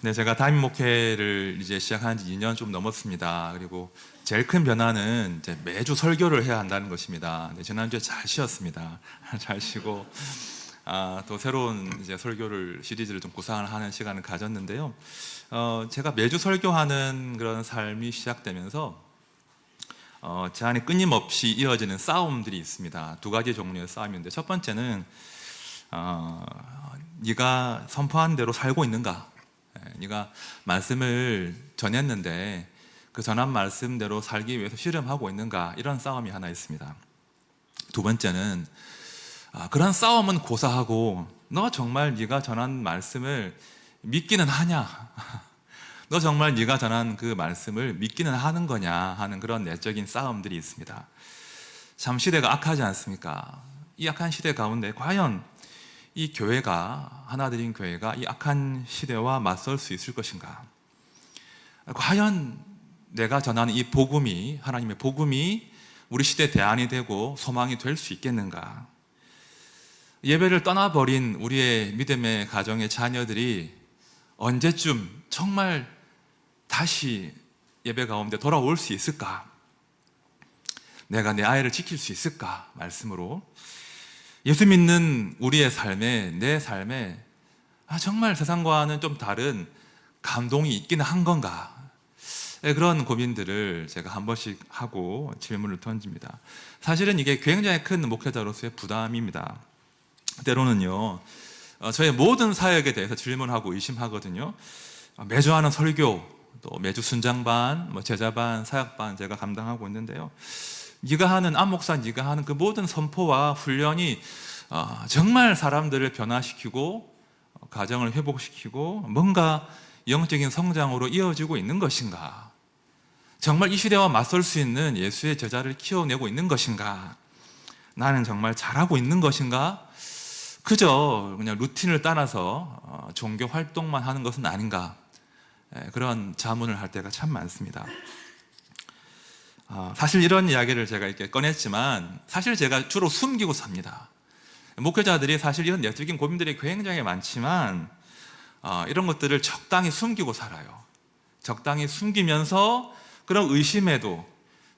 네, 제가 담임 목회를 이제 시작한 지 2년 좀 넘었습니다. 그리고 제일 큰 변화는 이제 매주 설교를 해야 한다는 것입니다. 네, 지난주에 잘 쉬었습니다. 잘 쉬고, 또 새로운 이제 설교를 시리즈를 좀 구상을 하는 시간을 가졌는데요. 제가 매주 설교하는 그런 삶이 시작되면서 제 안에 끊임없이 이어지는 싸움들이 있습니다. 두 가지 종류의 싸움인데, 첫 번째는 네가 선포한 대로 살고 있는가? 네가 말씀을 전했는데 그 전한 말씀대로 살기 위해서 실험하고 있는가? 이런 싸움이 하나 있습니다. 두 번째는 그런 싸움은 고사하고 너 정말 네가 전한 말씀을 믿기는 하냐? 너 정말 네가 전한 그 말씀을 믿기는 하는 거냐 하는 그런 내적인 싸움들이 있습니다. 참 시대가 악하지 않습니까? 이 악한 시대 가운데 과연 이 교회가, 하나드림 교회가 이 악한 시대와 맞설 수 있을 것인가? 과연 내가 전하는 이 복음이, 하나님의 복음이 우리 시대의 대안이 되고 소망이 될 수 있겠는가? 예배를 떠나버린 우리의 믿음의 가정의 자녀들이 언제쯤 정말 다시 예배 가운데 돌아올 수 있을까? 내가 내 아이를 지킬 수 있을까? 말씀으로 예수 믿는 우리의 삶에, 내 삶에 정말 세상과는 좀 다른 감동이 있기는 한 건가? 그런 고민들을 제가 한 번씩 하고 질문을 던집니다. 사실은 이게 굉장히 큰 목회자로서의 부담입니다. 때로는요, 저의 모든 사역에 대해서 질문하고 의심하거든요. 매주 하는 설교, 또 매주 순장반, 제자반, 사역반 제가 감당하고 있는데요. 네가 하는 안목사, 네가 하는 그 모든 선포와 훈련이 정말 사람들을 변화시키고 가정을 회복시키고 뭔가 영적인 성장으로 이어지고 있는 것인가? 정말 이 시대와 맞설 수 있는 예수의 제자를 키워내고 있는 것인가? 나는 정말 잘하고 있는 것인가? 그저 그냥 루틴을 따라서 종교 활동만 하는 것은 아닌가? 그런 자문을 할 때가 참 많습니다. 사실 이런 이야기를 제가 이렇게 꺼냈지만 사실 제가 주로 숨기고 삽니다. 목회자들이 사실 이런 내적인 고민들이 굉장히 많지만 이런 것들을 적당히 숨기고 살아요. 적당히 숨기면서 그런 의심에도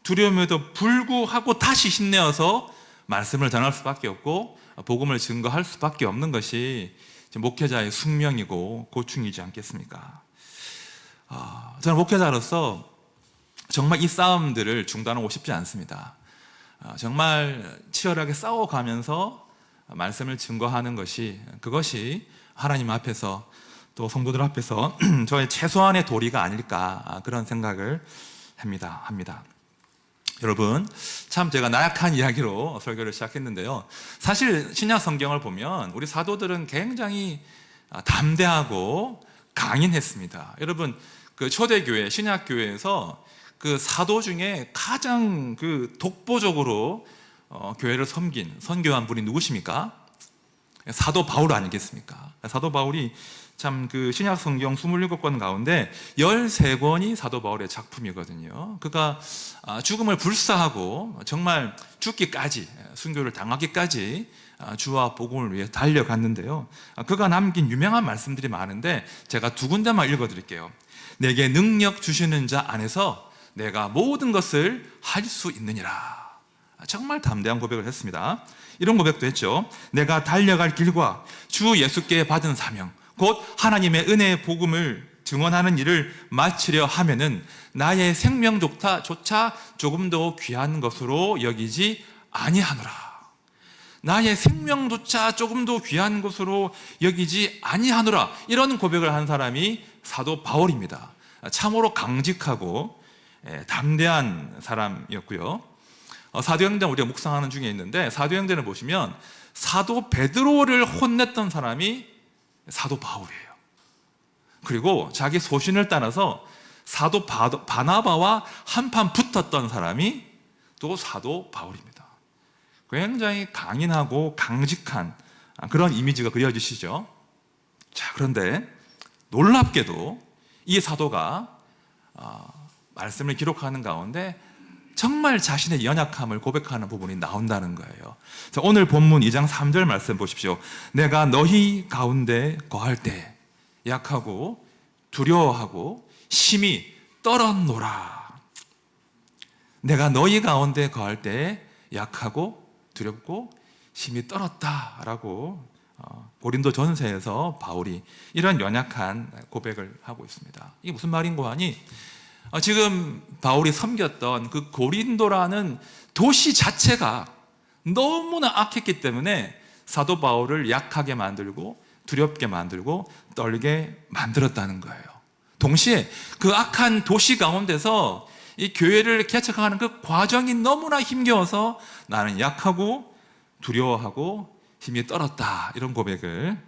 두려움에도 불구하고 다시 힘내어서 말씀을 전할 수밖에 없고 복음을 증거할 수밖에 없는 것이 목회자의 숙명이고 고충이지 않겠습니까? 저는 목회자로서 정말 이 싸움들을 중단하고 싶지 않습니다. 정말 치열하게 싸워가면서 말씀을 증거하는 것이, 그것이 하나님 앞에서 또 성도들 앞에서 저의 최소한의 도리가 아닐까, 그런 생각을 합니다. 여러분, 참 제가 나약한 이야기로 설교를 시작했는데요. 사실 신약 성경을 보면 우리 사도들은 굉장히 담대하고 강인했습니다. 여러분, 그 초대교회, 신약교회에서 그 사도 중에 가장 그 독보적으로 교회를 섬긴, 선교한 분이 누구십니까? 사도 바울 아니겠습니까? 사도 바울이 참 그 신약 성경 27권 가운데 13권이 사도 바울의 작품이거든요. 그가 죽음을 불사하고 정말 죽기까지, 순교를 당하기까지 주와 복음을 위해 달려갔는데요. 그가 남긴 유명한 말씀들이 많은데 제가 두 군데만 읽어드릴게요. 내게 능력 주시는 자 안에서 내가 모든 것을 할 수 있느니라. 정말 담대한 고백을 했습니다. 이런 고백도 했죠. 내가 달려갈 길과 주 예수께 받은 사명, 곧 하나님의 은혜의 복음을 증언하는 일을 마치려 하면은 나의 생명조차 조금도 귀한 것으로 여기지 아니하노라. 나의 생명조차 조금도 귀한 것으로 여기지 아니하노라. 이런 고백을 한 사람이 사도 바울입니다. 참으로 강직하고 담대한 사람이었고요. 사도행전 우리가 묵상하는 중에 있는데 사도행전을 보시면 사도 베드로를 혼냈던 사람이 사도 바울이에요. 그리고 자기 소신을 따라서 사도 바나바와 한판 붙었던 사람이 또 사도 바울입니다. 굉장히 강인하고 강직한 그런 이미지가 그려지시죠. 자, 그런데 놀랍게도 이 사도가 말씀을 기록하는 가운데 정말 자신의 연약함을 고백하는 부분이 나온다는 거예요. 자, 오늘 본문 2장 3절 말씀 보십시오. 내가 너희 가운데 거할 때 약하고 두려워하고 심히 떨었노라. 내가 너희 가운데 거할 때 약하고 두렵고 심히 떨었다라고 고린도 전서에서 바울이 이런 연약한 고백을 하고 있습니다. 이게 무슨 말인고 하니 지금 바울이 섬겼던 그 고린도라는 도시 자체가 너무나 악했기 때문에 사도 바울을 약하게 만들고 두렵게 만들고 떨게 만들었다는 거예요. 동시에 그 악한 도시 가운데서 이 교회를 개척하는 그 과정이 너무나 힘겨워서 나는 약하고 두려워하고 힘이 떨었다, 이런 고백을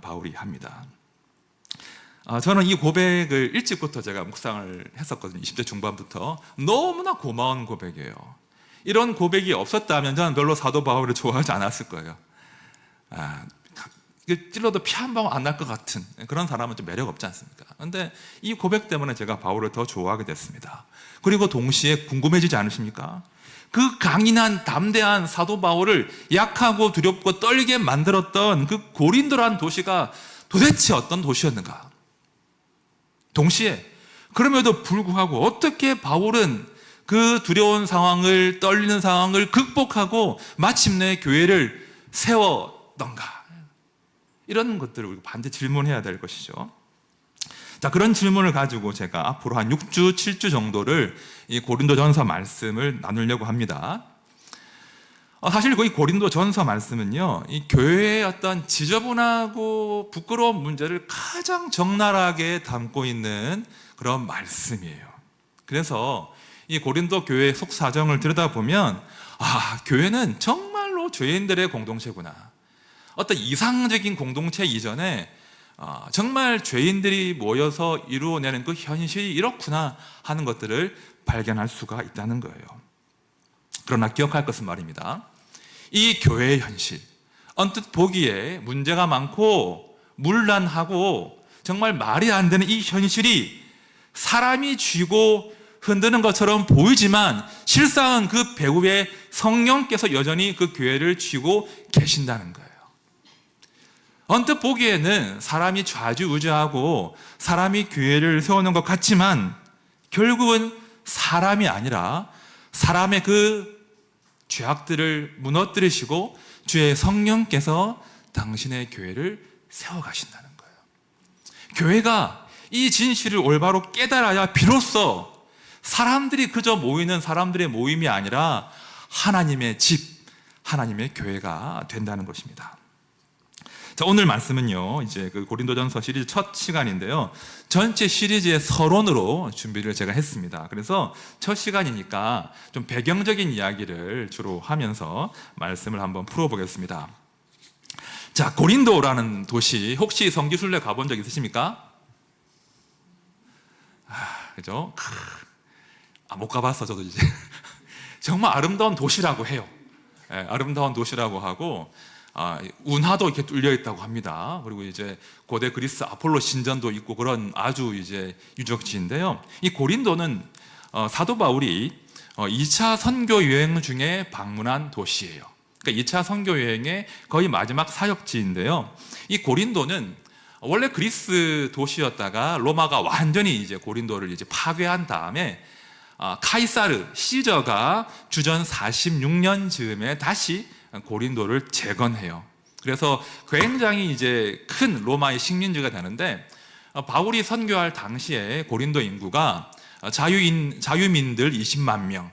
바울이 합니다. 저는 이 고백을 일찍부터 제가 묵상을 했었거든요. 20대 중반부터. 너무나 고마운 고백이에요. 이런 고백이 없었다면 저는 별로 사도 바울을 좋아하지 않았을 거예요. 찔러도 피 한 방울 안 날 것 같은 그런 사람은 좀 매력 없지 않습니까? 그런데 이 고백 때문에 제가 바울을 더 좋아하게 됐습니다. 그리고 동시에 궁금해지지 않으십니까? 그 강인한 담대한 사도 바울을 약하고 두렵고 떨게 만들었던 그 고린도라는 도시가 도대체 어떤 도시였는가? 동시에 그럼에도 불구하고 어떻게 바울은 그 두려운 상황을, 떨리는 상황을 극복하고 마침내 교회를 세웠던가? 이런 것들을 우리가 반드시 질문해야 될 것이죠. 자, 그런 질문을 가지고 제가 앞으로 한 6주, 7주 정도를 이 고린도전서 말씀을 나누려고 합니다. 사실 이 고린도전서 말씀은요, 이 교회의 어떤 지저분하고 부끄러운 문제를 가장 적나라하게 담고 있는 그런 말씀이에요. 그래서 이 고린도 교회의 속사정을 들여다보면 교회는 정말로 죄인들의 공동체구나. 어떤 이상적인 공동체 이전에 정말 죄인들이 모여서 이루어내는 그 현실이 이렇구나 하는 것들을 발견할 수가 있다는 거예요. 그러나 기억할 것은 말입니다. 이 교회의 현실, 언뜻 보기에 문제가 많고 문란하고 정말 말이 안 되는 이 현실이 사람이 쥐고 흔드는 것처럼 보이지만 실상은 그 배후에 성령께서 여전히 그 교회를 쥐고 계신다는 거예요. 언뜻 보기에는 사람이 좌지우지하고 사람이 교회를 세우는 것 같지만 결국은 사람이 아니라 사람의 그 죄악들을 무너뜨리시고 주의 성령께서 당신의 교회를 세워가신다는 거예요. 교회가 이 진실을 올바로 깨달아야 비로소 사람들이 그저 모이는 사람들의 모임이 아니라 하나님의 집, 하나님의 교회가 된다는 것입니다. 자, 오늘 말씀은요, 이제 그 고린도전서 시리즈 첫 시간인데요. 전체 시리즈의 서론으로 준비를 제가 했습니다. 그래서 첫 시간이니까 좀 배경적인 이야기를 주로 하면서 말씀을 한번 풀어보겠습니다. 자, 고린도라는 도시, 혹시 성지순례 가본 적 있으십니까? 그죠? 못 가봤어, 저도 이제. 정말 아름다운 도시라고 해요. 아름다운 도시라고 하고, 운하도 이렇게 뚫려 있다고 합니다. 그리고 이제 고대 그리스 아폴로 신전도 있고 그런 아주 이제 유적지인데요. 이 고린도는 사도 바울이 2차 선교 여행 중에 방문한 도시예요. 그러니까 2차 선교 여행의 거의 마지막 사역지인데요. 이 고린도는 원래 그리스 도시였다가 로마가 완전히 이제 고린도를 이제 파괴한 다음에 카이사르 시저가 주전 46년 즈음에 다시 고린도를 재건해요. 그래서 굉장히 이제 큰 로마의 식민지가 되는데 바울이 선교할 당시에 고린도 인구가 자유민들 20만 명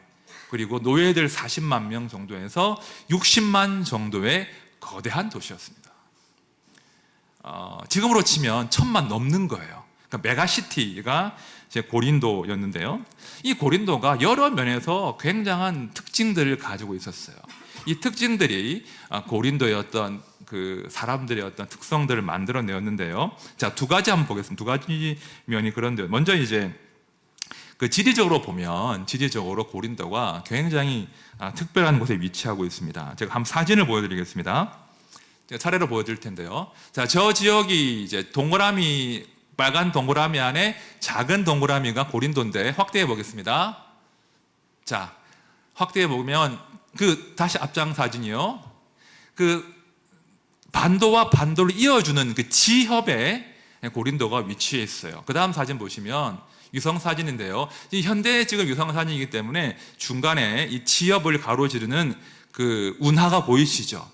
그리고 노예들 40만 명 정도에서 60만 정도의 거대한 도시였습니다. 지금으로 치면 1000만 넘는 거예요. 그러니까 메가시티가 이제 고린도였는데요. 이 고린도가 여러 면에서 굉장한 특징들을 가지고 있었어요. 이 특징들이 고린도의 어떤 그 사람들의 어떤 특성들을 만들어내었는데요. 자, 두 가지 한번 보겠습니다. 두 가지 면이 그런데요. 먼저 이제 그 지리적으로 보면 지리적으로 고린도가 굉장히 특별한 곳에 위치하고 있습니다. 제가 한번 사진을 보여드리겠습니다. 제가 차례로 보여드릴 텐데요. 자, 저 지역이 이제 동그라미, 빨간 동그라미 안에 작은 동그라미가 고린도인데 확대해 보겠습니다. 자, 확대해 보면 다시 앞장 사진이요. 그 반도와 반도를 이어주는 그 지협에 고린도가 위치해 있어요. 그 다음 사진 보시면 위성 사진인데요. 이 현대에 찍은 위성 사진이기 때문에 중간에 이 지역을 가로지르는 그 운하가 보이시죠?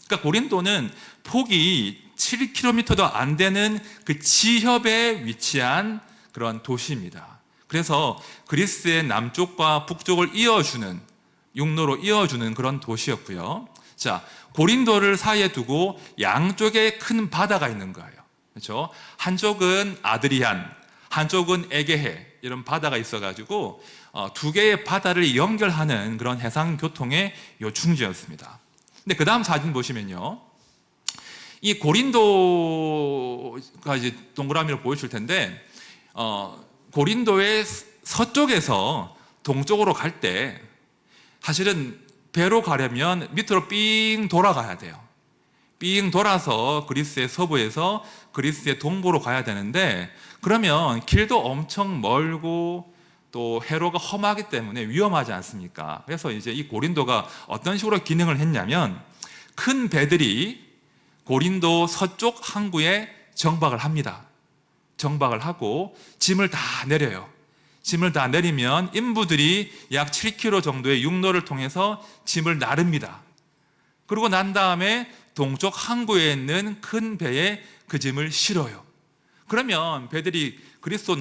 그러니까 고린도는 폭이 7km도 안 되는 그 지협에 위치한 그런 도시입니다. 그래서 그리스의 남쪽과 북쪽을 이어주는, 육로로 이어주는 그런 도시였고요. 자, 고린도를 사이에 두고 양쪽에 큰 바다가 있는 거예요. 그렇죠? 한쪽은 아드리안, 한쪽은 에게해, 이런 바다가 있어가지고 두 개의 바다를 연결하는 그런 해상 교통의 요충지였습니다. 근데 그 다음 사진 보시면요, 이 고린도가 이제 동그라미로 보여줄 텐데, 고린도의 서쪽에서 동쪽으로 갈 때 사실은 배로 가려면 밑으로 삥 돌아가야 돼요. 삥 돌아서 그리스의 서부에서 그리스의 동부로 가야 되는데, 그러면 길도 엄청 멀고 또 해로가 험하기 때문에 위험하지 않습니까? 그래서 이제 이 고린도가 어떤 식으로 기능을 했냐면, 큰 배들이 고린도 서쪽 항구에 정박을 합니다. 정박을 하고 짐을 다 내려요. 짐을 다 내리면 인부들이 약 7km 정도의 육로를 통해서 짐을 나릅니다. 그러고 난 다음에 동쪽 항구에 있는 큰 배에 그 짐을 실어요. 그러면 배들이 그리스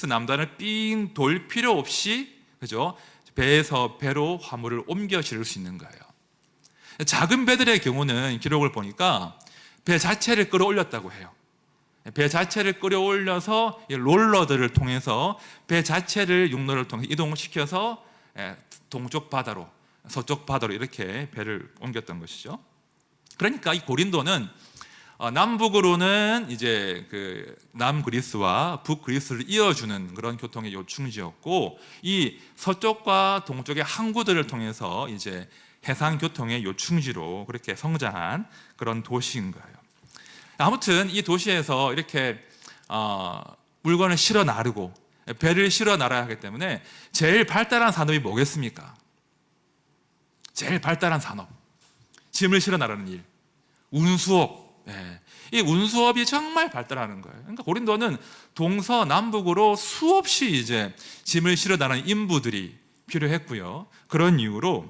남단을 삥 돌 필요 없이, 그죠? 배에서 배로 화물을 옮겨 실을 수 있는 거예요. 작은 배들의 경우는 기록을 보니까 배 자체를 끌어올렸다고 해요. 배 자체를 끌어올려서 롤러들을 통해서 배 자체를 육로를 통해서 이동시켜서 동쪽 바다로, 서쪽 바다로 이렇게 배를 옮겼던 것이죠. 그러니까 이 고린도는 남북으로는 이제 그 남그리스와 북그리스를 이어주는 그런 교통의 요충지였고, 이 서쪽과 동쪽의 항구들을 통해서 이제 해상 교통의 요충지로 그렇게 성장한 그런 도시인 거예요. 아무튼 이 도시에서 이렇게 물건을 실어 나르고 배를 실어 나라야 하기 때문에 제일 발달한 산업이 뭐겠습니까? 제일 발달한 산업, 짐을 실어 나르는 일, 운수업. 이 운수업이 정말 발달하는 거예요. 그러니까 고린도는 동서남북으로 수없이 이제 짐을 실어 나르는 인부들이 필요했고요. 그런 이유로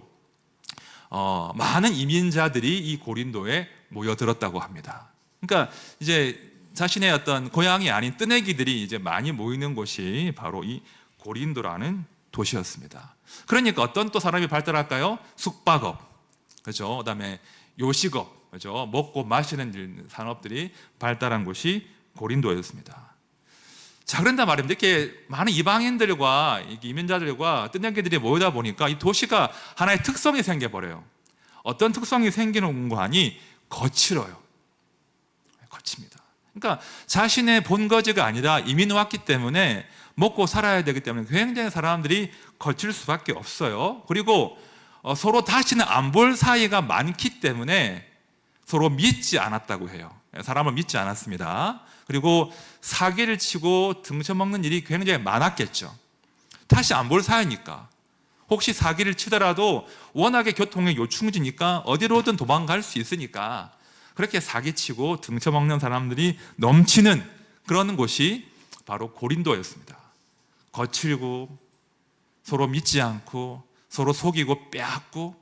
많은 이민자들이 이 고린도에 모여들었다고 합니다. 그러니까 이제 자신의 어떤 고향이 아닌 뜨내기들이 이제 많이 모이는 곳이 바로 이 고린도라는 도시였습니다. 그러니까 어떤 또 사람이 발달할까요? 숙박업, 그죠? 그다음에 요식업, 그죠? 먹고 마시는 산업들이 발달한 곳이 고린도였습니다. 자, 그런데 말입니다. 이렇게 많은 이방인들과 이민자들과 뜨내기들이 모이다 보니까 이 도시가 하나의 특성이 생겨버려요. 어떤 특성이 생기는 거 하니 거칠어요. 거칩니다. 그러니까 자신의 본거지가 아니라 이민 왔기 때문에 먹고 살아야 되기 때문에 굉장히 사람들이 거칠 수밖에 없어요. 그리고 서로 다시는 안 볼 사이가 많기 때문에 서로 믿지 않았다고 해요. 사람을 믿지 않았습니다. 그리고 사기를 치고 등쳐먹는 일이 굉장히 많았겠죠. 다시 안 볼 사이니까. 혹시 사기를 치더라도 워낙에 교통의 요충지니까 어디로든 도망갈 수 있으니까 그렇게 사기치고 등쳐먹는 사람들이 넘치는 그런 곳이 바로 고린도였습니다. 거칠고 서로 믿지 않고 서로 속이고 빼앗고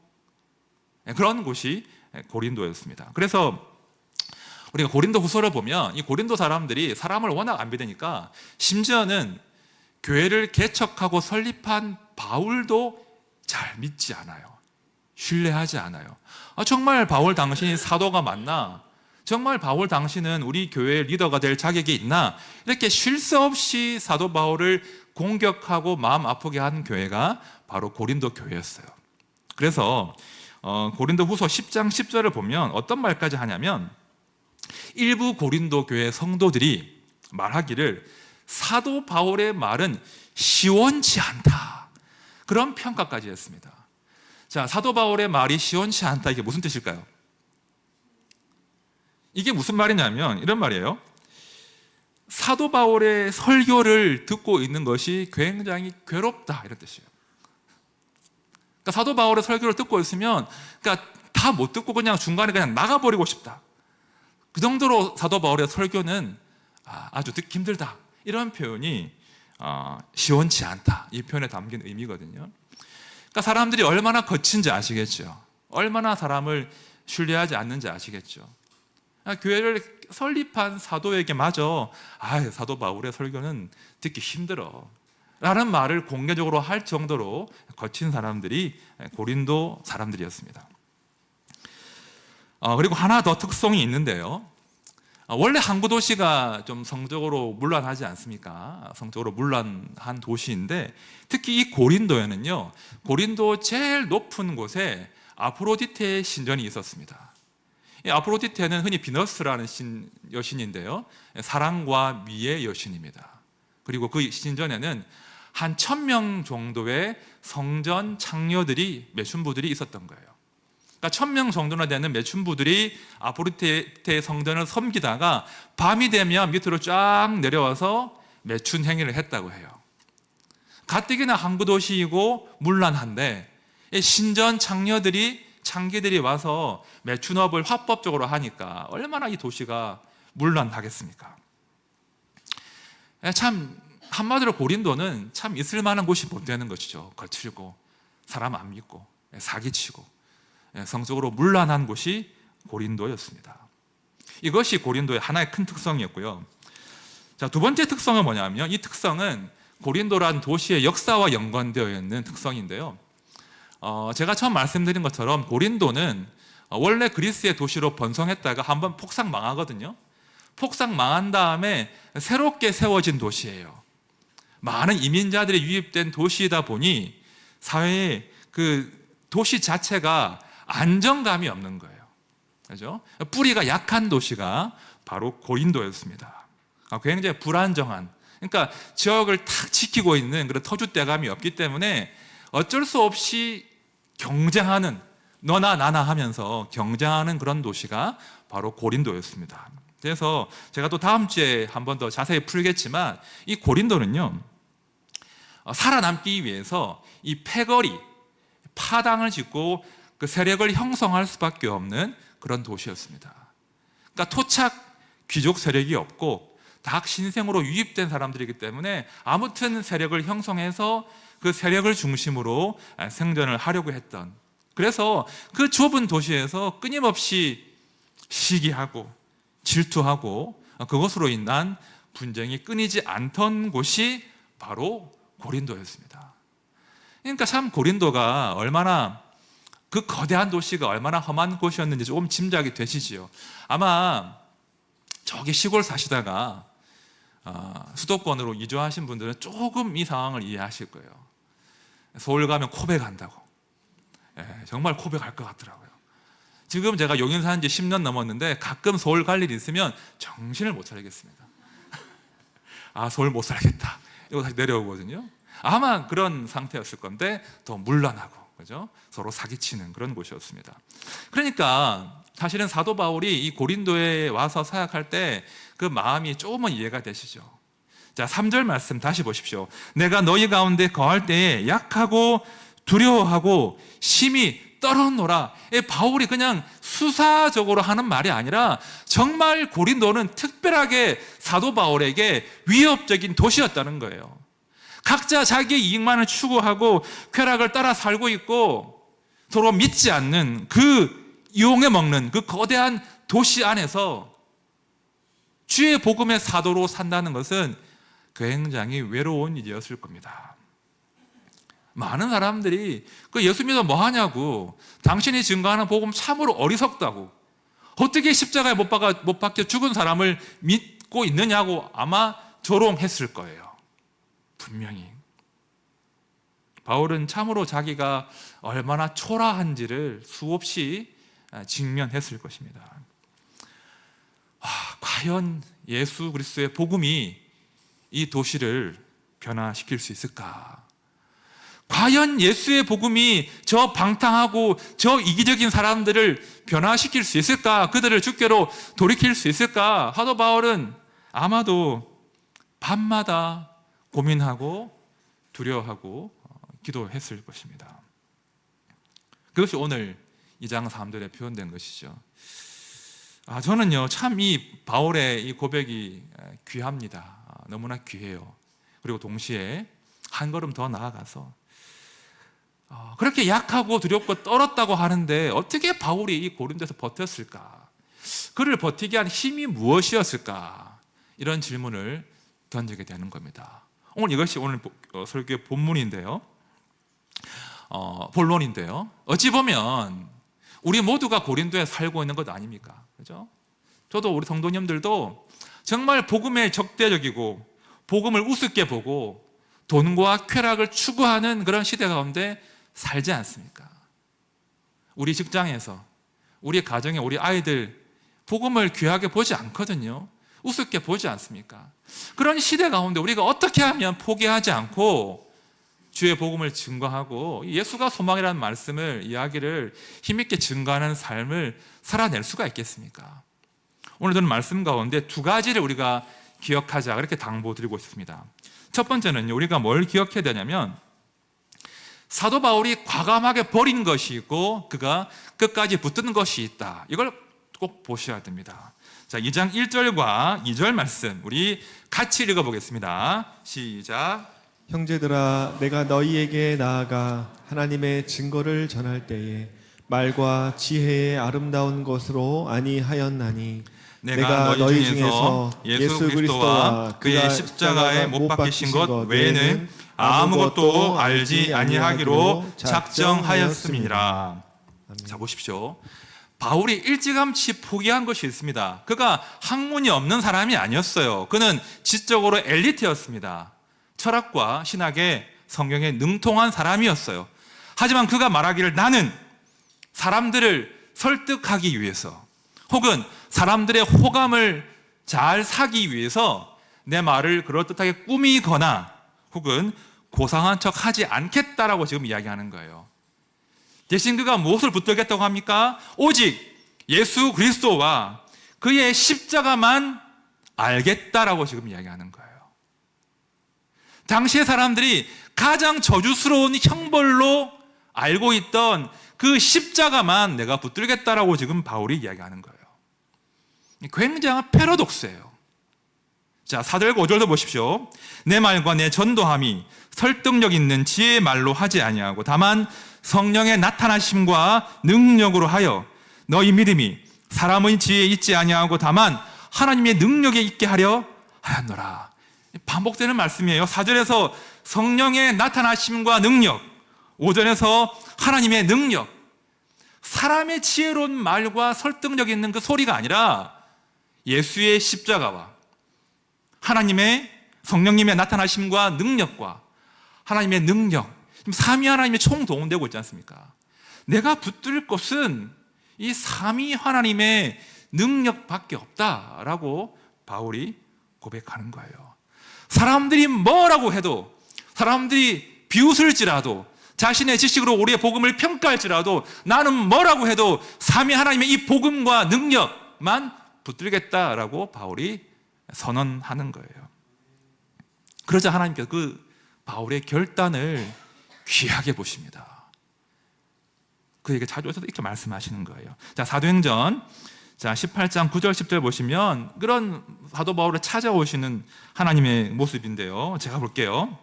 그런 곳이 고린도였습니다. 그래서 우리가 고린도 후서를 보면 이 고린도 사람들이 사람을 워낙 안 믿으니까 심지어는 교회를 개척하고 설립한 바울도 잘 믿지 않아요. 신뢰하지 않아요. 정말 바울 당신이 사도가 맞나? 정말 바울 당신은 우리 교회의 리더가 될 자격이 있나? 이렇게 쉴 새 없이 사도 바울을 공격하고 마음 아프게 한 교회가 바로 고린도 교회였어요. 그래서 고린도 후서 10장 10절을 보면 어떤 말까지 하냐면, 일부 고린도 교회 성도들이 말하기를 사도 바울의 말은 시원치 않다, 그런 평가까지 했습니다. 자, 사도 바울의 말이 시원치 않다, 이게 무슨 뜻일까요? 이게 무슨 말이냐면 이런 말이에요. 사도 바울의 설교를 듣고 있는 것이 굉장히 괴롭다, 이런 뜻이에요. 그러니까 사도 바울의 설교를 듣고 있으면 그러니까 다 못 듣고 그냥 중간에 그냥 나가버리고 싶다. 그 정도로 사도 바울의 설교는 아주 듣기 힘들다, 이런 표현이 시원치 않다, 이 표현에 담긴 의미거든요. 그러니까 사람들이 얼마나 거친지 아시겠죠? 얼마나 사람을 신뢰하지 않는지 아시겠죠? 교회를 설립한 사도에게마저 사도 바울의 설교는 듣기 힘들어 라는 말을 공개적으로 할 정도로 거친 사람들이 고린도 사람들이었습니다. 그리고 하나 더 특성이 있는데요. 원래 항구 도시가 좀 성적으로 문란하지 않습니까? 성적으로 문란한 도시인데, 특히 이 고린도에는요, 고린도 제일 높은 곳에 아프로디테의 신전이 있었습니다. 이 아프로디테는 흔히 비너스라는 여신인데요, 사랑과 미의 여신입니다. 그리고 그 신전에는 한 1000명 정도의 성전 창녀들이, 매춘부들이 있었던 거예요. 그러니까 1000명 정도나 되는 매춘부들이 아프로디테 성전을 섬기다가 밤이 되면 밑으로 쫙 내려와서 매춘 행위를 했다고 해요. 가뜩이나 항구 도시이고 문란한데 신전 창기들이 와서 매춘업을 합법적으로 하니까 얼마나 이 도시가 문란하겠습니까? 참 한마디로 고린도는 참 있을 만한 곳이 못 되는 것이죠. 거칠고 사람 안 믿고 사기치고 성적으로 문란한 곳이 고린도였습니다. 이것이 고린도의 하나의 큰 특성이었고요. 자, 두 번째 특성은 뭐냐면, 이 특성은 고린도란 도시의 역사와 연관되어 있는 특성인데요. 제가 처음 말씀드린 것처럼 고린도는 원래 그리스의 도시로 번성했다가 한번 폭삭 망하거든요. 폭삭 망한 다음에 새롭게 세워진 도시예요. 많은 이민자들이 유입된 도시이다 보니 사회에 그 도시 자체가 안정감이 없는 거예요. 그죠? 뿌리가 약한 도시가 바로 고린도였습니다. 굉장히 불안정한, 그러니까 지역을 탁 지키고 있는 그런 터줏대감이 없기 때문에 어쩔 수 없이 경쟁하는, 너나 나나 하면서 경쟁하는 그런 도시가 바로 고린도였습니다. 그래서 제가 또 다음 주에 한 번 더 자세히 풀겠지만, 이 고린도는요, 살아남기 위해서 이 패거리, 파당을 짓고 그 세력을 형성할 수밖에 없는 그런 도시였습니다. 그러니까 토착 귀족 세력이 없고 다 신생으로 유입된 사람들이기 때문에 아무튼 세력을 형성해서 그 세력을 중심으로 생존을 하려고 했던, 그래서 그 좁은 도시에서 끊임없이 시기하고 질투하고 그것으로 인한 분쟁이 끊이지 않던 곳이 바로 고린도였습니다. 그러니까 참 고린도가 얼마나, 그 거대한 도시가 얼마나 험한 곳이었는지 조금 짐작이 되시지요. 아마 저기 시골 사시다가 수도권으로 이주하신 분들은 조금 이 상황을 이해하실 거예요. 서울 가면 코베 간다고. 정말 코베 갈 것 같더라고요. 지금 제가 용인 산 지 10년 넘었는데 가끔 서울 갈 일이 있으면 정신을 못 차리겠습니다. 서울 못 살겠다, 이거 다시 내려오거든요. 아마 그런 상태였을 건데 더 문란하고, 그죠? 서로 사기치는 그런 곳이었습니다. 그러니까 사실은 사도 바울이 이 고린도에 와서 사역할 때 그 마음이 조금은 이해가 되시죠? 자, 3절 말씀 다시 보십시오. 내가 너희 가운데 거할 때에 약하고 두려워하고 심히 떨었노라. 바울이 그냥 수사적으로 하는 말이 아니라 정말 고린도는 특별하게 사도 바울에게 위협적인 도시였다는 거예요. 각자 자기의 이익만을 추구하고 쾌락을 따라 살고 있고 서로 믿지 않는 그 이용해 먹는 그 거대한 도시 안에서 주의 복음의 사도로 산다는 것은 굉장히 외로운 일이었을 겁니다. 많은 사람들이 그 예수 믿어 뭐 하냐고, 당신이 증거하는 복음 참으로 어리석다고, 어떻게 십자가에 못 박혀 죽은 사람을 믿고 있느냐고 아마 조롱했을 거예요. 분명히. 바울은 참으로 자기가 얼마나 초라한지를 수없이 직면했을 것입니다. 과연 예수 그리스도의 복음이 이 도시를 변화시킬 수 있을까? 과연 예수의 복음이 저 방탕하고 저 이기적인 사람들을 변화시킬 수 있을까? 그들을 주께로 돌이킬 수 있을까? 사도 바울은 아마도 밤마다 고민하고 두려워하고 기도했을 것입니다. 그것이 오늘 2장 3절에 표현된 것이죠. 저는요, 참 이 바울의 이 고백이 귀합니다. 너무나 귀해요. 그리고 동시에 한 걸음 더 나아가서 그렇게 약하고 두렵고 떨었다고 하는데 어떻게 바울이 이 고린도에서 버텼을까? 그를 버티게 한 힘이 무엇이었을까? 이런 질문을 던지게 되는 겁니다. 이것이 오늘 설교의 본문인데요. 본론인데요. 어찌 보면 우리 모두가 고린도에 살고 있는 것 아닙니까? 그죠? 저도 우리 성도님들도 정말 복음에 적대적이고 복음을 우습게 보고 돈과 쾌락을 추구하는 그런 시대 가운데 살지 않습니까? 우리 직장에서, 우리 가정에 우리 아이들 복음을 귀하게 보지 않거든요. 우습게 보지 않습니까? 그런 시대 가운데 우리가 어떻게 하면 포기하지 않고 주의 복음을 증거하고 예수가 소망이라는 말씀을, 이야기를 힘있게 증거하는 삶을 살아낼 수가 있겠습니까? 오늘 저는 말씀 가운데 두 가지를 우리가 기억하자, 그렇게 당부드리고 싶습니다. 첫 번째는 우리가 뭘 기억해야 되냐면, 사도 바울이 과감하게 버린 것이 있고 그가 끝까지 붙드는 것이 있다. 이걸 꼭 보셔야 됩니다. 자, 2장 1절과 2절 말씀 우리 같이 읽어보겠습니다. 시작. 형제들아, 내가 너희에게 나아가 하나님의 증거를 전할 때에 말과 지혜의 아름다운 것으로 아니하였나니 내가 너희 중에서 예수 그리스도와 그의 십자가에 못 박히신 것 외에는 아무것도 알지 아니하기로 작정하였음이라. 자, 보십시오. 바울이 일찌감치 포기한 것이 있습니다. 그가 학문이 없는 사람이 아니었어요. 그는 지적으로 엘리트였습니다. 철학과 신학에, 성경에 능통한 사람이었어요. 하지만 그가 말하기를, 나는 사람들을 설득하기 위해서 혹은 사람들의 호감을 잘 사기 위해서 내 말을 그럴듯하게 꾸미거나 혹은 고상한 척 하지 않겠다라고 지금 이야기하는 거예요. 대신 그가 무엇을 붙들겠다고 합니까? 오직 예수 그리스도와 그의 십자가만 알겠다라고 지금 이야기하는 거예요. 당시의 사람들이 가장 저주스러운 형벌로 알고 있던 그 십자가만 내가 붙들겠다라고 지금 바울이 이야기하는 거예요. 굉장한 패러독스예요. 자, 4절과 5절도 보십시오. 내 말과 내 전도함이 설득력 있는 지혜의 말로 하지 아니하고 다만 성령의 나타나심과 능력으로 하여 너희 믿음이 사람의 지혜에 있지 아니하고 다만 하나님의 능력에 있게 하려 하였노라. 반복되는 말씀이에요. 4절에서 성령의 나타나심과 능력, 5절에서 하나님의 능력. 사람의 지혜로운 말과 설득력 있는 그 소리가 아니라 예수의 십자가와 하나님의 성령님의 나타나심과 능력과 하나님의 능력, 삼위 하나님의 총동원되고 있지 않습니까? 내가 붙들 것은 이 삼위 하나님의 능력밖에 없다라고 바울이 고백하는 거예요. 사람들이 뭐라고 해도, 사람들이 비웃을지라도, 자신의 지식으로 우리의 복음을 평가할지라도 나는 뭐라고 해도 삼위 하나님의 이 복음과 능력만 붙들겠다라고 바울이 선언하는 거예요. 그러자 하나님께서 그 바울의 결단을 귀하게 보십니다. 그에게 자주 오셔서 이렇게 말씀하시는 거예요. 자, 사도행전 18장 9절 10절 보시면 그런 사도 바울을 찾아오시는 하나님의 모습인데요. 제가 볼게요.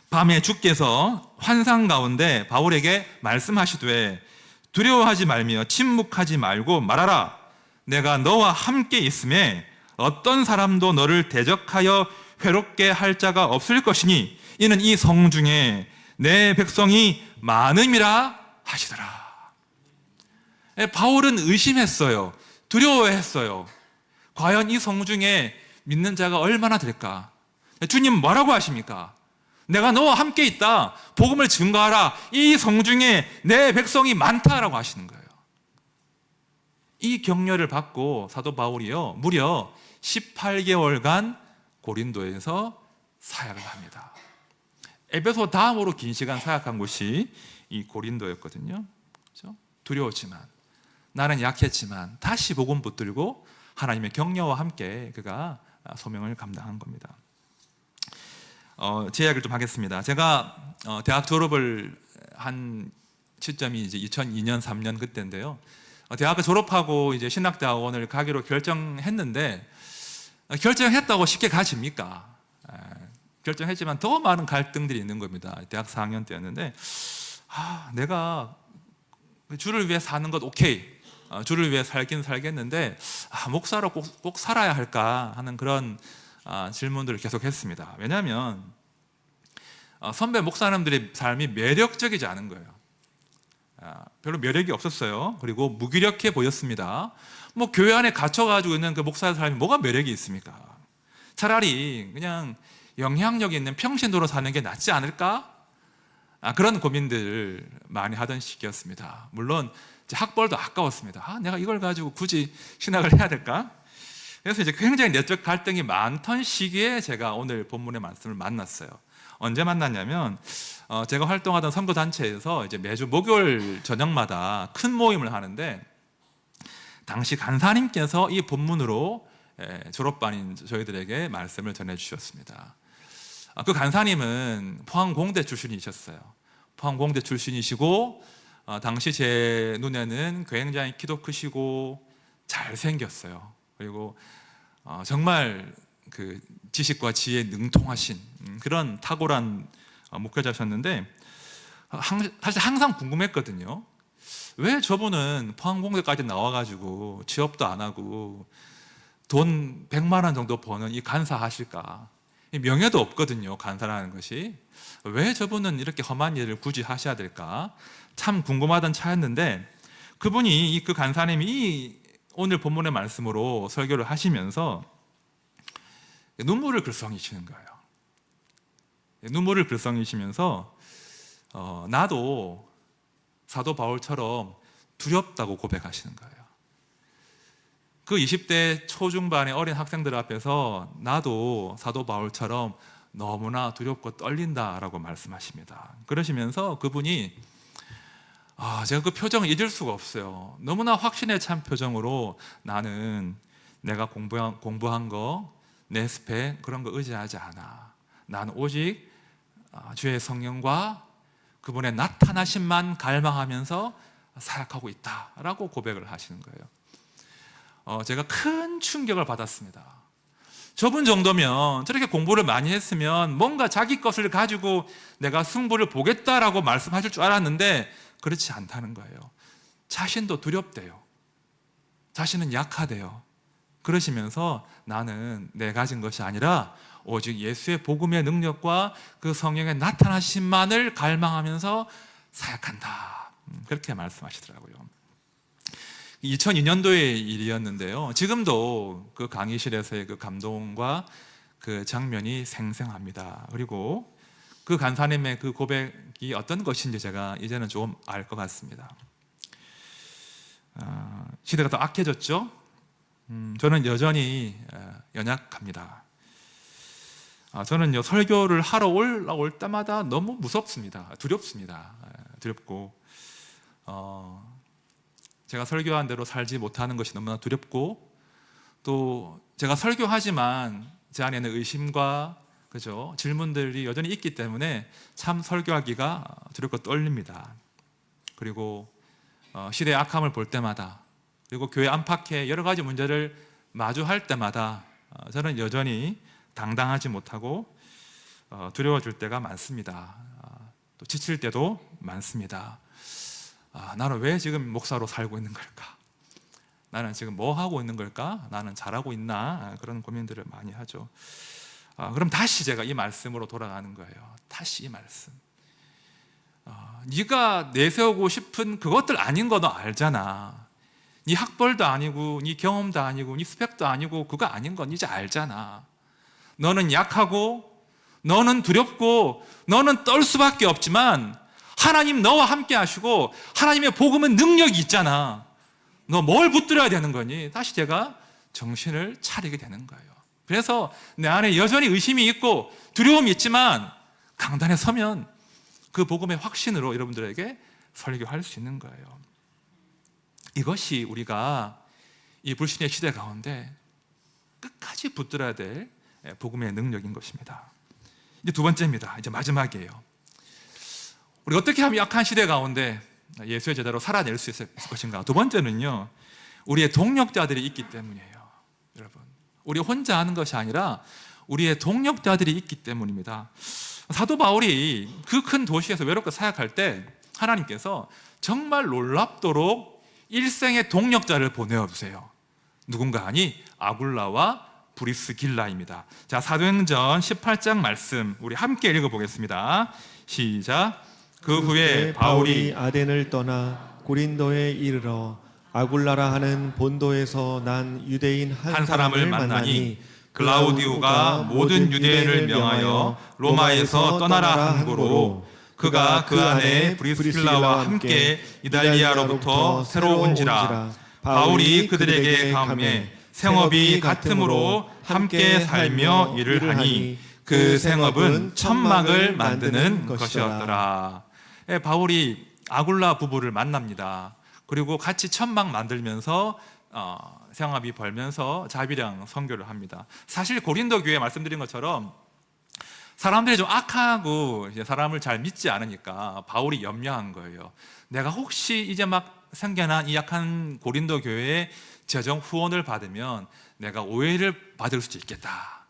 밤에 주께서 환상 가운데 바울에게 말씀하시되 두려워하지 말며 침묵하지 말고 말하라. 내가 너와 함께 있음에 어떤 사람도 너를 대적하여 괴롭게 할 자가 없을 것이니 이는 이 성 중에 내 백성이 많음이라 하시더라. 바울은 의심했어요. 두려워했어요. 과연 이 성 중에 믿는 자가 얼마나 될까? 주님 뭐라고 하십니까? 내가 너와 함께 있다. 복음을 증거하라. 이 성 중에 내 백성이 많다라고 하시는 거예요. 이 격려를 받고 사도 바울이요, 무려 18개월간 고린도에서 사역을 합니다. 에베소 다음으로 긴 시간 사역한 곳이 이 고린도였거든요. 그렇죠? 두려웠지만, 나는 약했지만 다시 복음 붙들고 하나님의 격려와 함께 그가 소명을 감당한 겁니다. 제 이야기를 좀 하겠습니다. 제가 대학 졸업을 한 시점이 이제 2002년, 3년 그때인데요. 대학을 졸업하고 이제 신학대학원을 가기로 결정했는데 결정했다고 쉽게 가집니까? 결정했지만 더 많은 갈등들이 있는 겁니다. 대학 4학년 때였는데 내가 주를 위해 사는 것 오케이, 주를 위해 살긴 살겠는데 목사로 꼭 살아야 할까 하는 그런 질문들을 계속 했습니다. 왜냐하면 선배 목사님들의 삶이 매력적이지 않은 거예요. 별로 매력이 없었어요. 그리고 무기력해 보였습니다. 뭐 교회 안에 갇혀가지고 있는 그 목사의 삶이 뭐가 매력이 있습니까? 차라리 그냥 영향력 있는 평신도로 사는 게 낫지 않을까? 그런 고민들을 많이 하던 시기였습니다. 물론 이제 학벌도 아까웠습니다. 내가 이걸 가지고 굳이 신학을 해야 될까? 그래서 이제 굉장히 내적 갈등이 많던 시기에 제가 오늘 본문의 말씀을 만났어요. 언제 만났냐면 제가 활동하던 선교 단체에서 이제 매주 목요일 저녁마다 큰 모임을 하는데 당시 간사님께서 이 본문으로 졸업반인 저희들에게 말씀을 전해주셨습니다. 그 간사님은 포항공대 출신이셨어요. 포항공대 출신이시고 당시 제 눈에는 굉장히 키도 크시고 잘생겼어요. 그리고 정말 그 지식과 지혜에 능통하신 그런 탁월한 목회자셨는데 사실 항상 궁금했거든요. 왜 저분은 포항공대까지 나와가지고 취업도 안 하고 돈 100만 원 정도 버는 이 간사 하실까? 명예도 없거든요, 간사라는 것이. 왜 저분은 이렇게 험한 일을 굳이 하셔야 될까? 참 궁금하던 차였는데 그분이 그 간사님이 오늘 본문의 말씀으로 설교를 하시면서 눈물을 글썽이시는 거예요. 눈물을 글썽이시면서 나도 사도 바울처럼 두렵다고 고백하시는 거예요. 그 20대 초중반의 어린 학생들 앞에서 나도 사도 바울처럼 너무나 두렵고 떨린다라고 말씀하십니다. 그러시면서 그분이 제가 그 표정을 잊을 수가 없어요. 너무나 확신에 찬 표정으로 나는 내가 공부한 거, 내 스펙 그런 거 의지하지 않아. 나는 오직 주의 성령과 그분의 나타나심만 갈망하면서 사역하고 있다라고 고백을 하시는 거예요. 제가 큰 충격을 받았습니다. 저분 정도면 저렇게 공부를 많이 했으면 뭔가 자기 것을 가지고 내가 승부를 보겠다라고 말씀하실 줄 알았는데 그렇지 않다는 거예요. 자신도 두렵대요. 자신은 약하대요. 그러시면서 나는 내 가진 것이 아니라 오직 예수의 복음의 능력과 그 성령의 나타나심만을 갈망하면서 사역한다. 그렇게 말씀하시더라고요. 2002년도의 일이었는데요. 지금도 그 강의실에서의 그 감동과 그 장면이 생생합니다. 그리고 그 간사님의 그 고백이 어떤 것인지 제가 이제는 좀 알 것 같습니다. 시대가 더 악해졌죠. 저는 여전히 연약합니다. 저는 설교를 하러 올라올 때마다 너무 무섭습니다. 두렵습니다. 두렵고 제가 설교한 대로 살지 못하는 것이 너무나 두렵고 또 제가 설교하지만 제 안에는 의심과 그죠? 질문들이 여전히 있기 때문에 참 설교하기가 두렵고 떨립니다. 그리고 시대의 악함을 볼 때마다 그리고 교회 안팎의 여러 가지 문제를 마주할 때마다 저는 여전히 당당하지 못하고 두려워질 때가 많습니다. 또 지칠 때도 많습니다. 나는 왜 지금 목사로 살고 있는 걸까? 나는 지금 뭐 하고 있는 걸까? 나는 잘하고 있나? 그런 고민들을 많이 하죠. 그럼 다시 제가 이 말씀으로 돌아가는 거예요. 다시 이 말씀. 네가 내세우고 싶은 그것들 아닌 거 너 알잖아. 네 학벌도 아니고 네 경험도 아니고 네 스펙도 아니고 그거 아닌 건 이제 알잖아. 너는 약하고 너는 두렵고 너는 떨 수밖에 없지만 하나님 너와 함께 하시고 하나님의 복음은 능력이 있잖아. 너 뭘 붙들어야 되는 거니? 다시 제가 정신을 차리게 되는 거예요. 그래서 내 안에 여전히 의심이 있고 두려움이 있지만 강단에 서면 그 복음의 확신으로 여러분들에게 설교할 수 있는 거예요. 이것이 우리가 이 불신의 시대 가운데 끝까지 붙들어야 될 복음의 능력인 것입니다. 이제 두 번째입니다. 이제 마지막이에요. 우리 어떻게 하면 약한 시대 가운데 예수의 제자로 살아낼 수 있을 것인가? 두 번째는요, 우리의 동력자들이 있기 때문이에요. 여러분, 우리 혼자 하는 것이 아니라 우리의 동력자들이 있기 때문입니다. 사도 바울이 그 큰 도시에서 외롭게 사역할 때 하나님께서 정말 놀랍도록 일생의 동력자를 보내어 주세요. 누군가 하니 아굴라와 브리스길라입니다. 자, 사도행전 18장 말씀 우리 함께 읽어보겠습니다. 시작. 그 후에 바울이 아덴을 떠나 고린도에 이르러 아굴라라 하는 본도에서 난 유대인 한 사람을 만나니 글라우디오가 모든 유대인을 명하여 로마에서 떠나라 한 고로 그가 그 안에 브리스길라와 함께 이달리아로부터 새로 온지라. 바울이 그들에게 가음에 생업이 같으므로 함께 살며 일을 하니 그 생업은 천막을 만드는 것이었더라. 바울이 아굴라 부부를 만납니다. 그리고 같이 천막 만들면서 생업이 벌면서 자비랑 선교를 합니다. 사실 고린도 교회 말씀드린 것처럼 사람들이 좀 악하고 이제 사람을 잘 믿지 않으니까 바울이 염려한 거예요. 내가 혹시 이제 막 생겨난 이 약한 고린도 교회에 재정 후원을 받으면 내가 오해를 받을 수도 있겠다.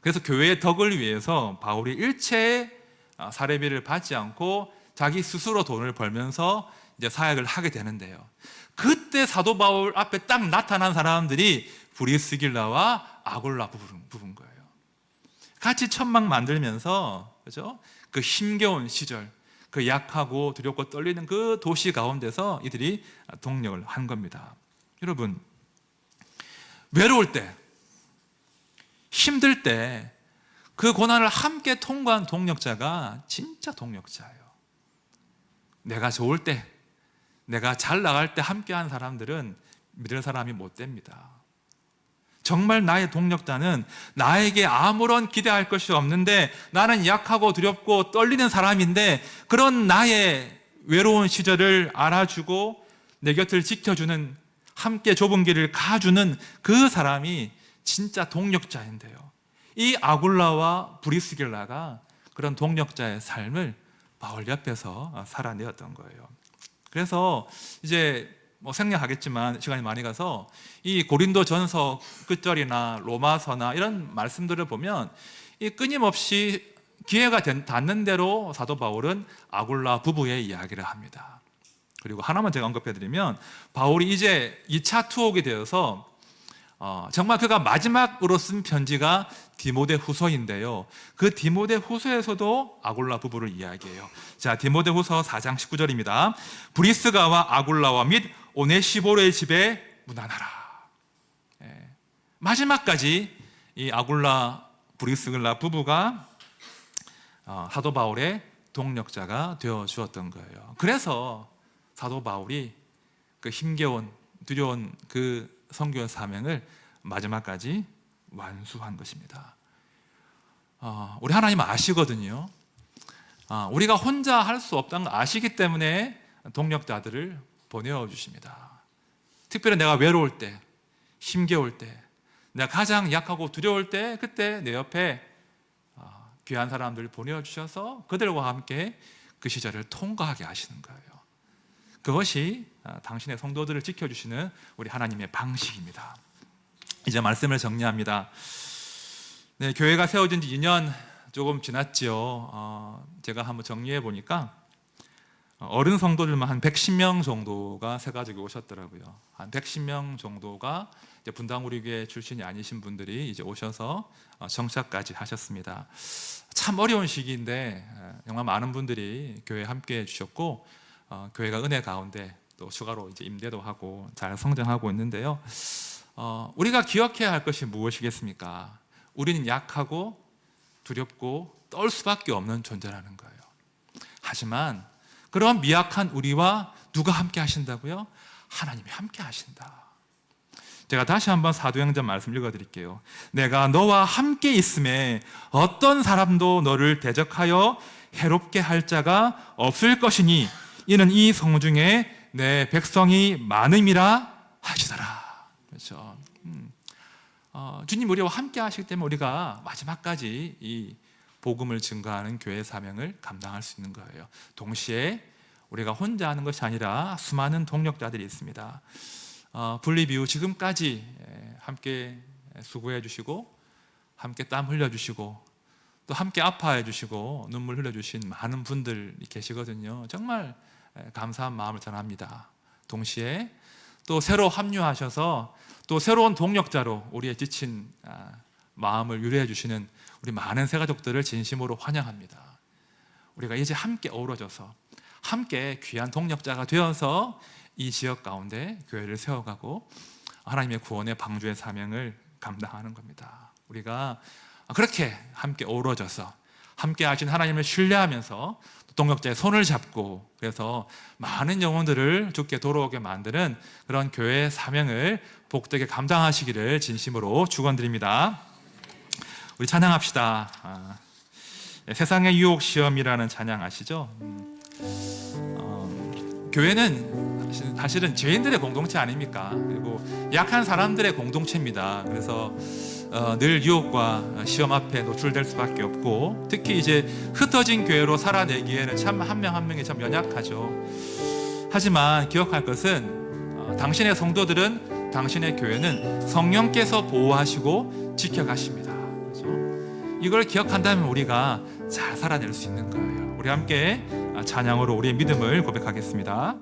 그래서 교회의 덕을 위해서 바울이 일체의 사례비를 받지 않고 자기 스스로 돈을 벌면서 이제 사역을 하게 되는데요. 그때 사도 바울 앞에 딱 나타난 사람들이 브리스길라와 아굴라 부부인 거예요. 같이 천막 만들면서, 그죠? 그 힘겨운 시절, 그 약하고 두렵고 떨리는 그 도시 가운데서 이들이 동력을 한 겁니다. 여러분, 외로울 때, 힘들 때, 그 고난을 함께 통과한 동력자가 진짜 동력자예요. 내가 좋을 때, 내가 잘 나갈 때 함께한 사람들은 믿을 사람이 못 됩니다. 정말 나의 동력자는 나에게 아무런 기대할 것이 없는데 나는 약하고 두렵고 떨리는 사람인데 그런 나의 외로운 시절을 알아주고 내 곁을 지켜주는, 함께 좁은 길을 가주는 그 사람이 진짜 동력자인데요. 이 아굴라와 브리스길라가 그런 동력자의 삶을 바울 옆에서 살아내었던 거예요. 그래서 이제 생략하겠지만 시간이 많이 가서 이 고린도 전서 끝절이나 로마서나 이런 말씀들을 보면 이 끊임없이 기회가 닿는 대로 사도 바울은 아굴라 부부의 이야기를 합니다. 그리고 하나만 제가 언급해드리면 바울이 이제 2차 투옥이 되어서 정말 그가 마지막으로 쓴 편지가 디모데 후서인데요. 그 디모데 후서에서도 아굴라 부부를 이야기해요. 자, 디모데 후서 4장 19절입니다. 브리스가와 아굴라와 및 오네시보르의 집에 문안하라. 마지막까지 이 아굴라 브리스글라 부부가 사도 바울의 동력자가 되어 주었던 거예요. 그래서 사도 바울이 그 힘겨운 두려운 그 선교 사명을 마지막까지 완수한 것입니다. 우리 하나님 아시거든요. 우리가 혼자 할 수 없다는 걸 아시기 때문에 동력자들을 보내어 주십니다. 특별히 내가 외로울 때, 힘겨울 때, 내가 가장 약하고 두려울 때, 그때 내 옆에 귀한 사람들을 보내어 주셔서 그들과 함께 그 시절을 통과하게 하시는 거예요. 그것이 당신의 성도들을 지켜주시는 우리 하나님의 방식입니다. 이제 말씀을 정리합니다. 네, 교회가 세워진 지 2년 조금 지났지요. 제가 한번 정리해 보니까 어른 성도들만 한 110명 정도가 새가족에 오셨더라고요. 한 110명 정도가 이제 분당우리교회 출신이 아니신 분들이 이제 오셔서 정착까지 하셨습니다. 참 어려운 시기인데 정말 많은 분들이 교회에 함께해 주셨고 교회가 은혜 가운데 또 추가로 이제 임대도 하고 잘 성장하고 있는데요. 우리가 기억해야 할 것이 무엇이겠습니까? 우리는 약하고 두렵고 떨 수밖에 없는 존재라는 거예요. 하지만 그런 미약한 우리와 누가 함께 하신다고요? 하나님이 함께 하신다. 제가 다시 한번 사도행전 말씀 읽어드릴게요. 내가 너와 함께 있음에 어떤 사람도 너를 대적하여 해롭게 할 자가 없을 것이니 이는 이 성 중에 내 백성이 많음이라 하시더라. 그렇죠. 주님 우리와 함께 하시기 때문에 우리가 마지막까지 이 복음을 증거하는 교회 사명을 감당할 수 있는 거예요. 동시에 우리가 혼자 하는 것이 아니라 수많은 동력자들이 있습니다. 분립 이후 지금까지 함께 수고해 주시고 함께 땀 흘려 주시고 또 함께 아파해 주시고 눈물 흘려 주신 많은 분들이 계시거든요. 정말 감사한 마음을 전합니다. 동시에 또 새로 합류하셔서 또 새로운 동력자로 우리의 지친 마음을 유래해 주시는 우리 많은 새가족들을 진심으로 환영합니다. 우리가 이제 함께 어우러져서 함께 귀한 동력자가 되어서 이 지역 가운데 교회를 세워가고 하나님의 구원의 방주의 사명을 감당하는 겁니다. 우리가 그렇게 함께 어우러져서 함께 하신 하나님을 신뢰하면서 동력자의 손을 잡고 그래서 많은 영혼들을 주께 돌아오게 만드는 그런 교회의 사명을 복되게 감당하시기를 진심으로 축원드립니다. 우리 찬양합시다. 세상의 유혹 시험이라는 찬양 아시죠? 교회는 사실은 죄인들의 공동체 아닙니까? 그리고 약한 사람들의 공동체입니다. 그래서 늘 유혹과 시험 앞에 노출될 수밖에 없고 특히 이제 흩어진 교회로 살아내기에는 참 한 명 한 명이 참 연약하죠. 하지만 기억할 것은 당신의 성도들은 당신의 교회는 성령께서 보호하시고 지켜가십니다. 그렇죠? 이걸 기억한다면 우리가 잘 살아낼 수 있는 거예요. 우리 함께 찬양으로 우리의 믿음을 고백하겠습니다.